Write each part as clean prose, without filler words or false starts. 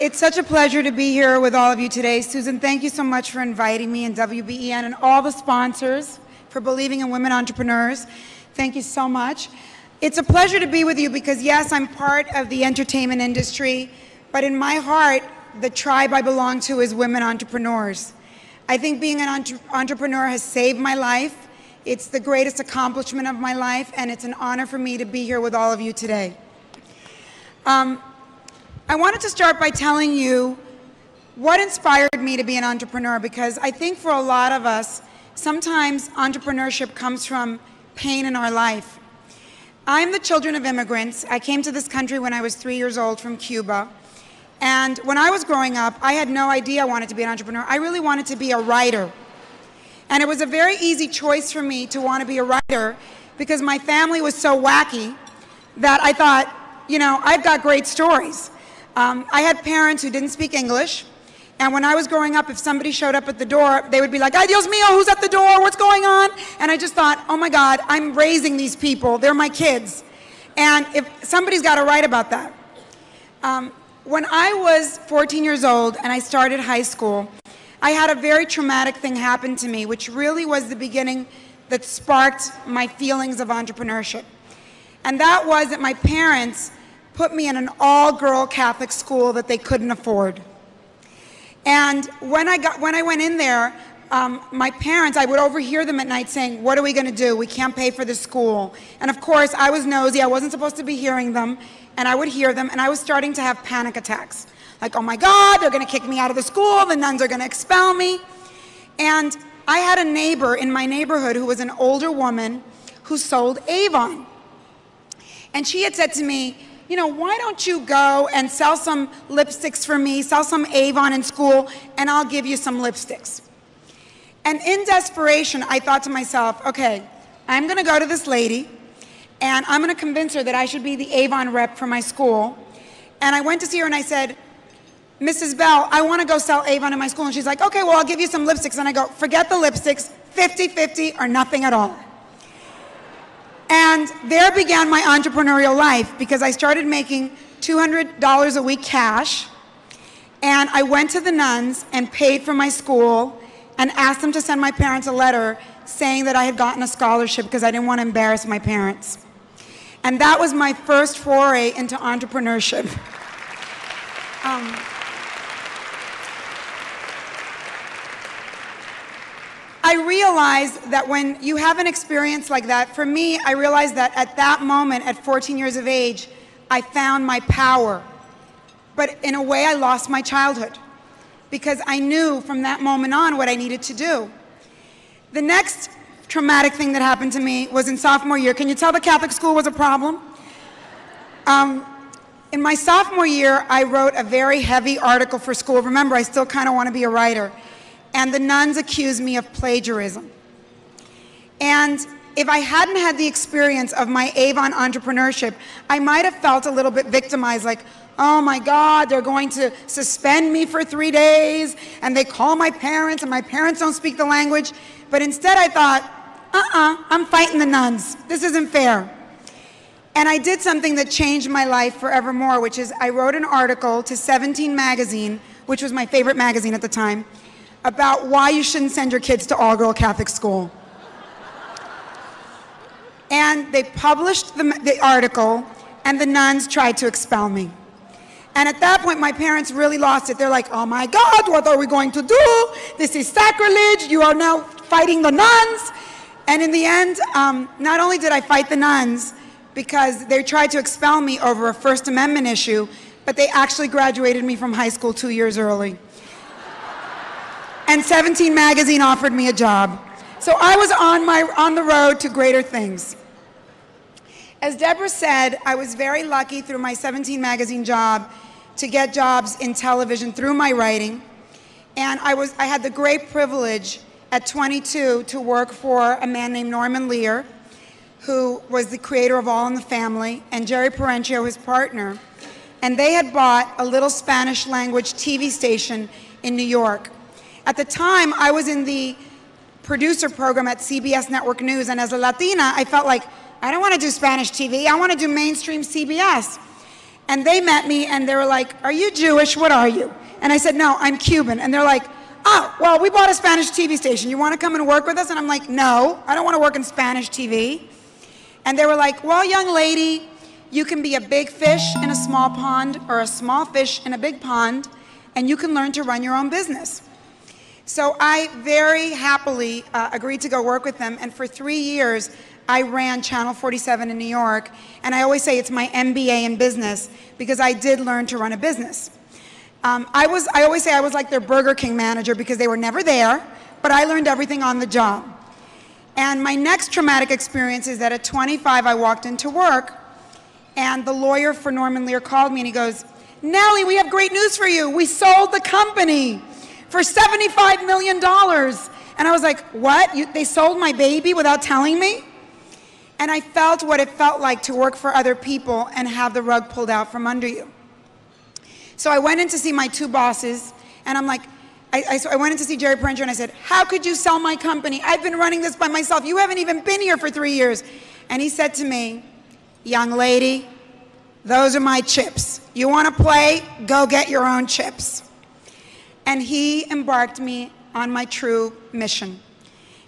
It's such a pleasure to be here with all of you today. Susan, thank you so much for inviting me, and WBEN and all the sponsors for believing in women entrepreneurs. Thank you so much. It's a pleasure to be with you because, yes, I'm part of the entertainment industry, but in my heart, the tribe I belong to is women entrepreneurs. I think being an entrepreneur has saved my life. It's the greatest accomplishment of my life, and it's an honor for me to be here with all of you today. I wanted to start by telling you what inspired me to be an entrepreneur, because I think for a lot of us, sometimes entrepreneurship comes from pain in our life. I'm the children of immigrants. I came to this country when I was 3 years old from Cuba. And when I was growing up, I had no idea I wanted to be an entrepreneur. I really wanted to be a writer. And it was a very easy choice for me to want to be a writer because my family was so wacky that I thought, you know, I've got great stories. I had parents who didn't speak English, and when I was growing up, if somebody showed up at the door, they would be like, "Ay, Dios mío, who's at the door? What's going on?" And I just thought, oh my God, I'm raising these people. They're my kids. And if somebody's got to write about that. When I was 14 years old and I started high school, I had a very traumatic thing happen to me, which really was the beginning that sparked my feelings of entrepreneurship. And that was that my parents put me in an all-girl Catholic school that they couldn't afford. And when I went in there, my parents, I would overhear them at night saying, "What are we going to do? We can't pay for the school." And of course, I was nosy. I wasn't supposed to be hearing them. And I would hear them, and I was starting to have panic attacks. Like, oh my God, they're going to kick me out of the school. The nuns are going to expel me. And I had a neighbor in my neighborhood who was an older woman who sold Avon. And she had said to me, you know, why don't you go and sell some lipsticks for me, sell some Avon in school, and I'll give you some lipsticks. And in desperation, I thought to myself, okay, I'm going to go to this lady, and I'm going to convince her that I should be the Avon rep for my school. And I went to see her, and I said, "Mrs. Bell, I want to go sell Avon in my school." And she's like, "Okay, well, I'll give you some lipsticks." And I go, "Forget the lipsticks, 50-50 or nothing at all." And there began my entrepreneurial life, because I started making $200 a week cash, and I went to the nuns and paid for my school and asked them to send my parents a letter saying that I had gotten a scholarship because I didn't want to embarrass my parents. And that was my first foray into entrepreneurship. I realized that when you have an experience like that, for me, I realized that at that moment, at 14 years of age, I found my power. But in a way, I lost my childhood, because I knew from that moment on what I needed to do. The next traumatic thing that happened to me was in sophomore year. Can you tell the Catholic school was a problem? In my sophomore year, I wrote a very heavy article for school. Remember, I still kind of want to be a writer. And the nuns accused me of plagiarism. And if I hadn't had the experience of my Avon entrepreneurship, I might have felt a little bit victimized, like, oh my God, they're going to suspend me for 3 days, and they call my parents, and my parents don't speak the language. But instead I thought, I'm fighting the nuns. This isn't fair. And I did something that changed my life forevermore, which is I wrote an article to 17 magazine, which was my favorite magazine at the time, about why you shouldn't send your kids to all-girl Catholic school. And they published the article, and the nuns tried to expel me. And at that point, my parents really lost it. They're like, oh my God, what are we going to do? This is sacrilege. You are now fighting the nuns. And in the end, not only did I fight the nuns because they tried to expel me over a First Amendment issue, but they actually graduated me from high school 2 years early. And 17 magazine offered me a job. So I was on the road to greater things. As Deborah said, I was very lucky through my 17 magazine job to get jobs in television through my writing. And I had the great privilege at 22 to work for a man named Norman Lear, who was the creator of All in the Family, and Jerry Parenchio, his partner. And they had bought a little Spanish language TV station in New York. At the time, I was in the producer program at CBS Network News, and as a Latina, I felt like, I don't want to do Spanish TV, I want to do mainstream CBS. And they met me and they were like, are you Jewish? What are you? And I said, no, I'm Cuban. And they're like, oh, well, we bought a Spanish TV station. You want to come and work with us? And I'm like, no, I don't want to work in Spanish TV. And they were like, well, young lady, you can be a big fish in a small pond or a small fish in a big pond, and you can learn to run your own business. So I very happily agreed to go work with them, and for 3 years, I ran Channel 47 in New York, and I always say it's my MBA in business because I did learn to run a business. I always say I was like their Burger King manager because they were never there, but I learned everything on the job. And my next traumatic experience is that at 25, I walked into work, and the lawyer for Norman Lear called me, and he goes, Nely, we have great news for you. We sold the company for $75 million. And I was like, what? They sold my baby without telling me? And I felt what it felt like to work for other people and have the rug pulled out from under you. So I went in to see my two bosses, and I'm like, I went in to see Jerry Printer, and I said, how could you sell my company? I've been running this by myself. You haven't even been here for 3 years. And he said to me, young lady, those are my chips. You want to play? Go get your own chips. And he embarked me on my true mission,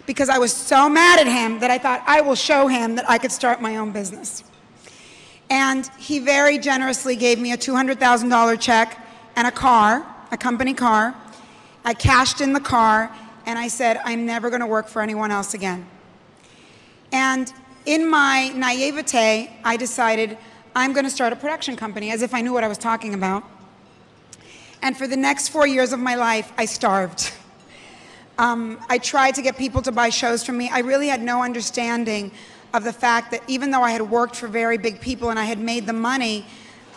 because I was so mad at him that I thought I will show him that I could start my own business. And he very generously gave me a $200,000 check and a car, a company car. I cashed in the car, and I said, I'm never going to work for anyone else again. And in my naivete, I decided I'm going to start a production company, as if I knew what I was talking about. And for the next 4 years of my life, I starved. I tried to get people to buy shows from me. I really had no understanding of the fact that even though I had worked for very big people and I had made the money,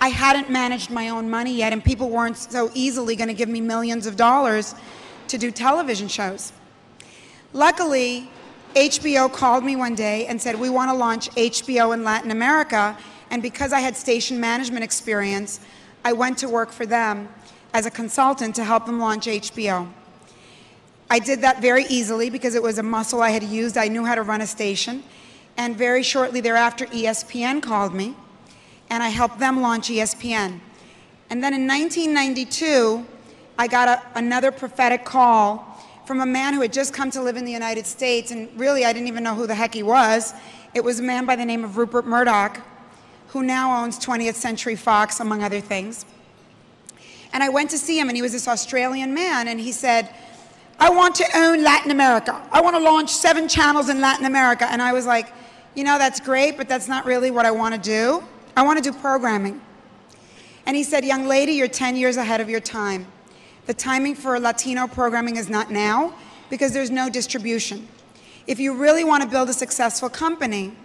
I hadn't managed my own money yet, and people weren't so easily going to give me millions of dollars to do television shows. Luckily, HBO called me one day and said, we want to launch HBO in Latin America, and because I had station management experience, I went to work for them as a consultant to help them launch HBO. I did that very easily because it was a muscle I had used. I knew how to run a station. And very shortly thereafter, ESPN called me, and I helped them launch ESPN. And then in 1992, I got another prophetic call from a man who had just come to live in the United States, and really I didn't even know who the heck he was. It was a man by the name of Rupert Murdoch, who now owns 20th Century Fox, among other things. And I went to see him, and he was this Australian man, and he said, I want to own Latin America. I want to launch 7 channels in Latin America. And I was like, you know, that's great, but that's not really what I want to do. I want to do programming. And he said, young lady, you're 10 years ahead of your time. The timing for Latino programming is not now, because there's no distribution. If you really want to build a successful company,